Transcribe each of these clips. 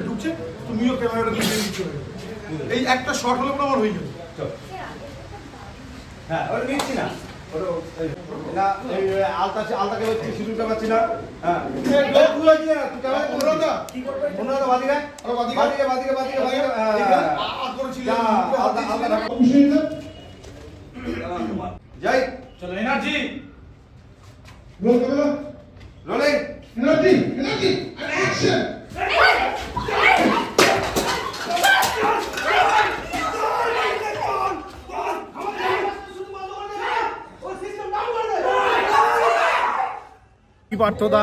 ঢুকছে তুমিও ক্যামেরাটা দিয়ে দিচ্ছ এই একটা শট হলো পুরো আমার হয়ে গেল হ্যাঁ ওটা নিচ্ছি না না এই আলতাকে হচ্ছে সিঁদুরটা পাচ্ছি না হ্যাঁ তুই হয়েছি না তুই ক্যামেরা করো না কি করবে মনে হয় বাদিকে আরে বাদিকে আর করেছিল আলতা যাই চলো energy roll camera rolling energy action কি পার্থদা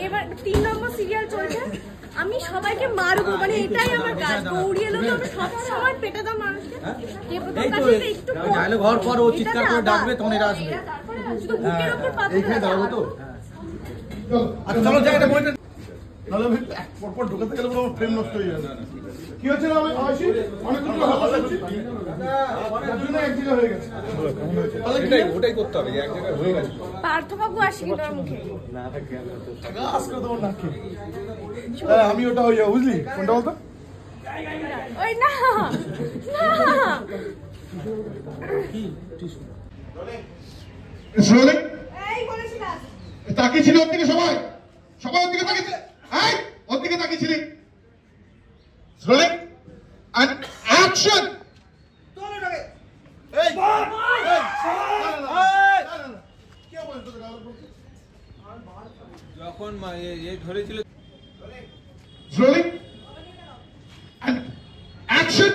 এবার 3 নম্বর সিরিয়াল চলছে আমি সবাইকে মারবো মানে এটাই আমার কাজ দৌড়ি এলো তো আমি সব সময় পেটে দাও মানুষকে কে প্রথম কাছে একটু ডায়লগ হওয়ার পর ও চিৎকার করে ডাকবে তখন এরা আসবে শুধু বুকের উপর পাথর এইখানে দাঁড়াবো তো আচ্ছা চলো যাই এটা বলতে নালে ভাই পরপর ঢোকাতে গেলে পুরো ফ্রেম নষ্ট হয়ে যাবে কি হচ্ছে না আমি আসি অনেক কিছু হাসা হচ্ছে তার জন্য এক জায়গা হয়ে গেছে ওটাই করতে হবে এক জায়গায় হয়ে গেছে পার্থবাবু আসি তোর মুখে না থাকে আজকে তো নাকি আমি ওটা হয়ে যাবো বুঝলি কোনটা বলতো ওই না রোলিং এই বলেছিলাম তাকিয়ে ছিল ওর দিকে সবাই ওর দিকে তাকিয়েছিল এই ওর দিকে তাকিয়েছিলি রোলিং এন্ড অ্যাকশন এই কে বলতো যখন এই ধরেছিল রোলিং এন্ড অ্যাকশন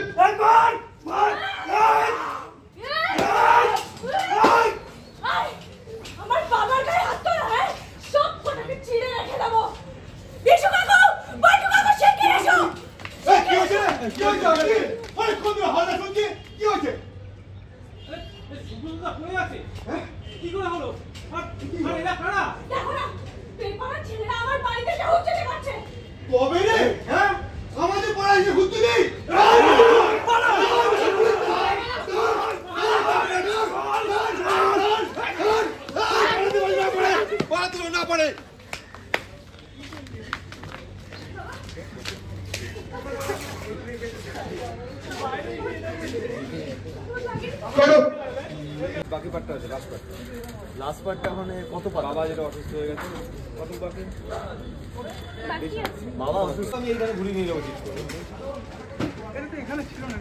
আমার বাবার গায়ে হাত তোলা হ্যাঁ সব ফটোকে ছিঁড়ে রেখে দেবো বিশু কাকু বাইটু কাকু শেখে এসো এই কি হচ্ছে কি হচ্ছে আরে কোন হালা শুনছি কি হচ্ছে সুগুলদা পড়ে আছে হ্যাঁ কি করে হলো আর এরা কারা দেখো না পেপার ছেলেরা আমার বাড়িতে যাও চলে যাচ্ছে কবে রে হ্যাঁ আমাদের পাড়ায় এসে ঘুরতে নেই না পারে বাকি পার্টটা আছে লাস্ট পার্টটা মানে কত পার্ট বাবা যেটা অসুস্থ হয়ে গেছে কত বাকি বাকি আছে বাবা অসুস্থ আমি এইখানে ঘুরিয়ে নিয়ে যাবো ঠিক করে এটা তো এখানে ছিল না